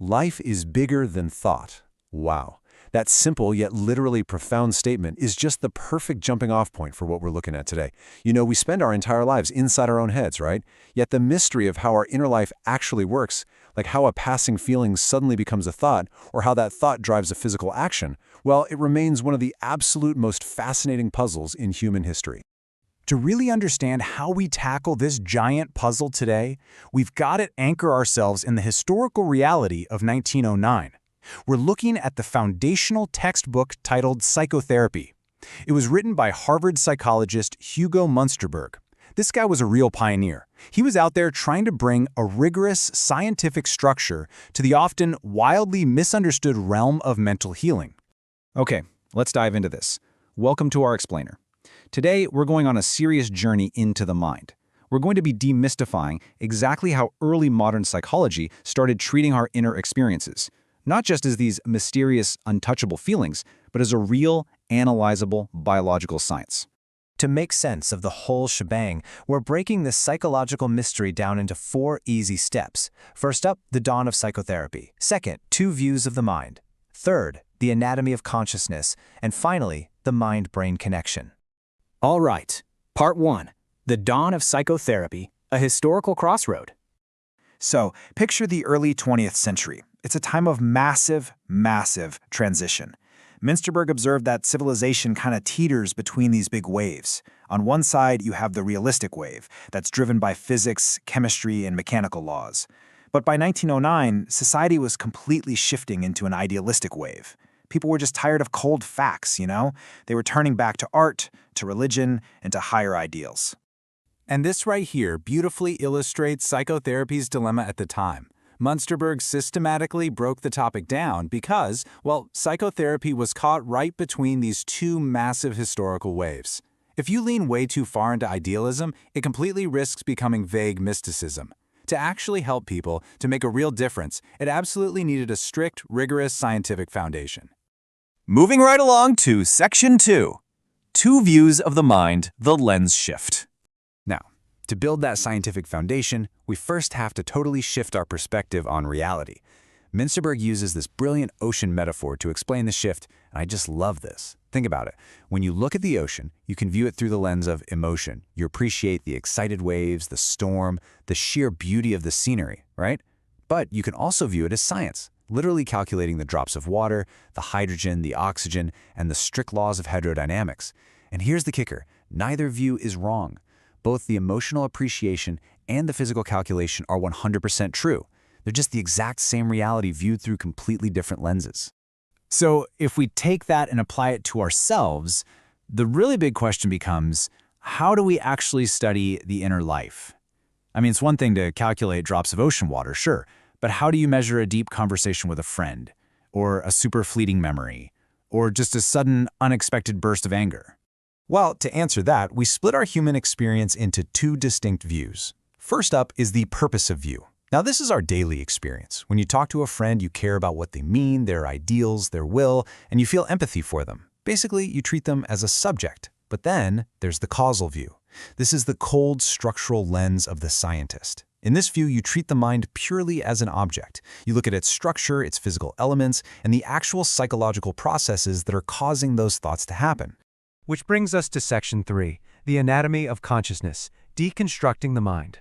Life is bigger than thought. Wow. That simple yet literally profound statement is just the perfect jumping-off point for what we're looking at today. We spend our entire lives inside our own heads, right? Yet the mystery of how our inner life actually works, like how a passing feeling suddenly becomes a thought, or how that thought drives a physical action, well, it remains one of the absolute most fascinating puzzles in human history. To really understand how we tackle this giant puzzle today, we've got to anchor ourselves in the historical reality of 1909. We're looking at the foundational textbook titled Psychotherapy. It was written by Harvard psychologist Hugo Munsterberg. This guy was a real pioneer. He was out there trying to bring a rigorous scientific structure to the often wildly misunderstood realm of mental healing. Okay, let's dive into this. Welcome to our explainer. Today, we're going on a serious journey into the mind. We're going to be demystifying exactly how early modern psychology started treating our inner experiences, not just as these mysterious, untouchable feelings, but as a real, analyzable biological science. To make sense of the whole shebang, we're breaking this psychological mystery down into 4 easy steps. First up, the dawn of psychotherapy. Second, 2 views of the mind. Third, the anatomy of consciousness. And finally, the mind-brain connection. All right, Part 1, the dawn of psychotherapy, a historical crossroad. So, picture the early 20th century. It's a time of massive transition. Munsterberg observed that civilization kind of teeters between these big waves. On one side, you have the realistic wave that's driven by physics, chemistry, and mechanical laws. But by 1909, society was completely shifting into an idealistic wave. People were just tired of cold facts, They were turning back to art, to religion, and to higher ideals. And this right here beautifully illustrates psychotherapy's dilemma at the time. Munsterberg systematically broke the topic down because, well, psychotherapy was caught right between these 2 massive historical waves. If you lean way too far into idealism, it completely risks becoming vague mysticism. To actually help people, to make a real difference, it absolutely needed a strict, rigorous scientific foundation. Moving right along to Section 2. 2 views of the mind, the lens shift. Now, to build that scientific foundation, we first have to totally shift our perspective on reality. Munsterberg uses this brilliant ocean metaphor to explain the shift, and I just love this. Think about it. When you look at the ocean, you can view it through the lens of emotion. You appreciate the excited waves, the storm, the sheer beauty of the scenery, right? But you can also view it as science, literally calculating the drops of water, the hydrogen, the oxygen, and the strict laws of hydrodynamics. And here's the kicker. Neither view is wrong. Both the emotional appreciation and the physical calculation are 100% true. They're just the exact same reality viewed through completely different lenses. So if we take that and apply it to ourselves, the really big question becomes, how do we actually study the inner life? I mean, it's one thing to calculate drops of ocean water, sure, but how do you measure a deep conversation with a friend, or a super fleeting memory, or just a sudden, unexpected burst of anger? Well, to answer that, we split our human experience into 2 distinct views. First up is the purposive view. Now, this is our daily experience. When you talk to a friend, you care about what they mean, their ideals, their will, and you feel empathy for them. Basically, you treat them as a subject. But then there's the causal view. This is the cold, structural lens of the scientist. In this view, you treat the mind purely as an object. You look at its structure, its physical elements, and the actual psychological processes that are causing those thoughts to happen. Which brings us to Section 3, the anatomy of consciousness, deconstructing the mind.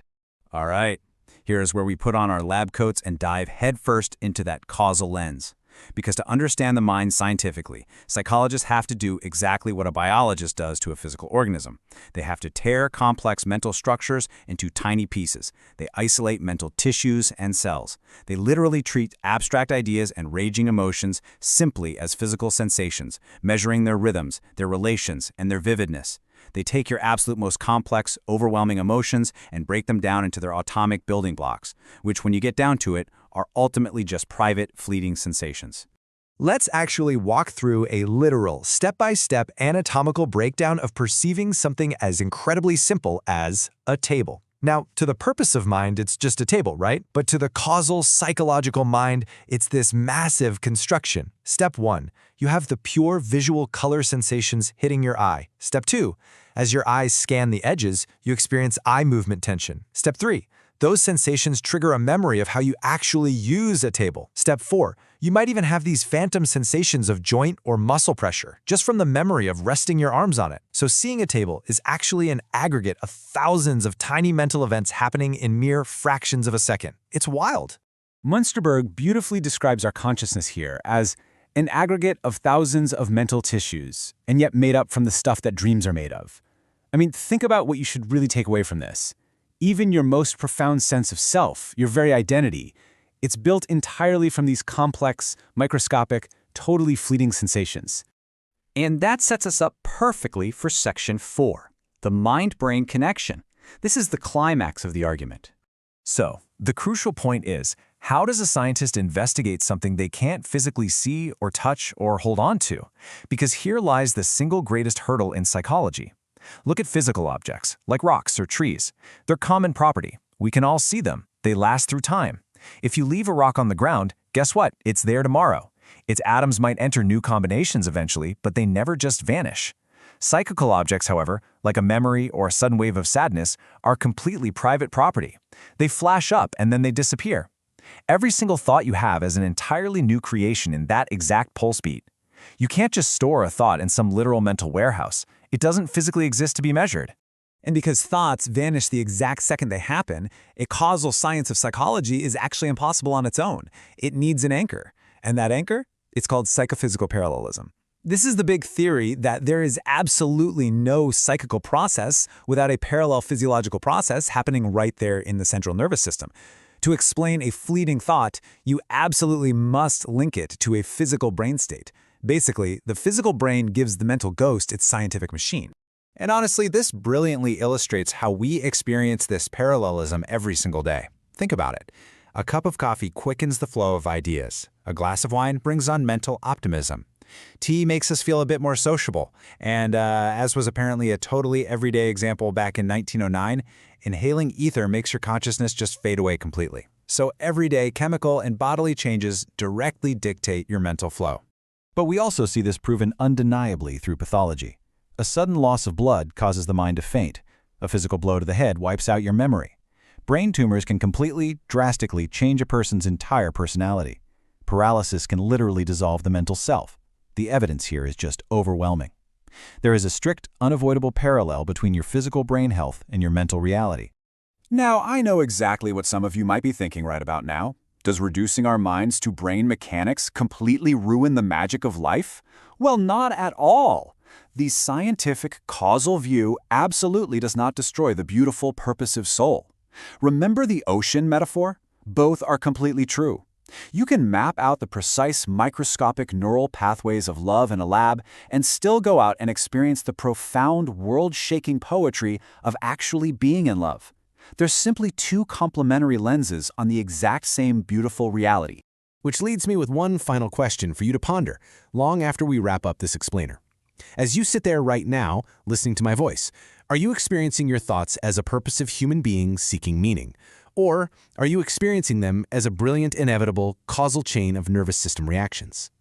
All right, here's where we put on our lab coats and dive headfirst into that causal lens. Because to understand the mind scientifically, psychologists have to do exactly what a biologist does to a physical organism. They have to tear complex mental structures into tiny pieces. They isolate mental tissues and cells. They literally treat abstract ideas and raging emotions simply as physical sensations, measuring their rhythms, their relations, and their vividness. They take your absolute most complex, overwhelming emotions and break them down into their atomic building blocks, which, when you get down to it, are ultimately just private, fleeting sensations. Let's actually walk through a literal, step-by-step anatomical breakdown of perceiving something as incredibly simple as a table. Now, to the purposive mind, it's just a table, right? But to the causal, psychological mind, it's this massive construction. Step 1, you have the pure visual color sensations hitting your eye. Step 2, as your eyes scan the edges, you experience eye movement tension. Step 3, Those sensations trigger a memory of how you actually use a table. Step 4. You might even have these phantom sensations of joint or muscle pressure, just from the memory of resting your arms on it. So seeing a table is actually an aggregate of thousands of tiny mental events happening in mere fractions of a second. It's wild. Munsterberg beautifully describes our consciousness here as an aggregate of thousands of mental tissues, and yet made up from the stuff that dreams are made of. I mean, think about what you should really take away from this. Even your most profound sense of self, your very identity, it's built entirely from these complex, microscopic, totally fleeting sensations. And that sets us up perfectly for Section 4, the mind-brain connection. This is the climax of the argument. So, the crucial point is, how does a scientist investigate something they can't physically see or touch or hold on to? Because here lies the single greatest hurdle in psychology. Look at physical objects, like rocks or trees. They're common property. We can all see them. They last through time. If you leave a rock on the ground, guess what? It's there tomorrow. Its atoms might enter new combinations eventually, but they never just vanish. Psychical objects, however, like a memory or a sudden wave of sadness, are completely private property. They flash up and then they disappear. Every single thought you have is an entirely new creation in that exact pulse beat. You can't just store a thought in some literal mental warehouse. It doesn't physically exist to be measured. And because thoughts vanish the exact second they happen, a causal science of psychology is actually impossible on its own. It needs an anchor. And that anchor? It's called psychophysical parallelism. This is the big theory that there is absolutely no psychical process without a parallel physiological process happening right there in the central nervous system. To explain a fleeting thought, you absolutely must link it to a physical brain state. Basically, the physical brain gives the mental ghost its scientific machine. And honestly, this brilliantly illustrates how we experience this parallelism every single day. Think about it. A cup of coffee quickens the flow of ideas. A glass of wine brings on mental optimism. Tea makes us feel a bit more sociable. And as was apparently a totally everyday example back in 1909, inhaling ether makes your consciousness just fade away completely. So everyday chemical and bodily changes directly dictate your mental flow. But we also see this proven undeniably through pathology. A sudden loss of blood causes the mind to faint. A physical blow to the head wipes out your memory. Brain tumors can completely, drastically change a person's entire personality. Paralysis can literally dissolve the mental self. The evidence here is just overwhelming. There is a strict, unavoidable parallel between your physical brain health and your mental reality. Now, I know exactly what some of you might be thinking right about now. Does reducing our minds to brain mechanics completely ruin the magic of life? Well, not at all. The scientific causal view absolutely does not destroy the beautiful, purposive soul. Remember the ocean metaphor? Both are completely true. You can map out the precise microscopic neural pathways of love in a lab and still go out and experience the profound, world-shaking poetry of actually being in love. There's simply two complementary lenses on the exact same beautiful reality. Which leads me with one final question for you to ponder, long after we wrap up this explainer. As you sit there right now, listening to my voice, are you experiencing your thoughts as a purposive human being seeking meaning? Or are you experiencing them as a brilliant, inevitable, causal chain of nervous system reactions?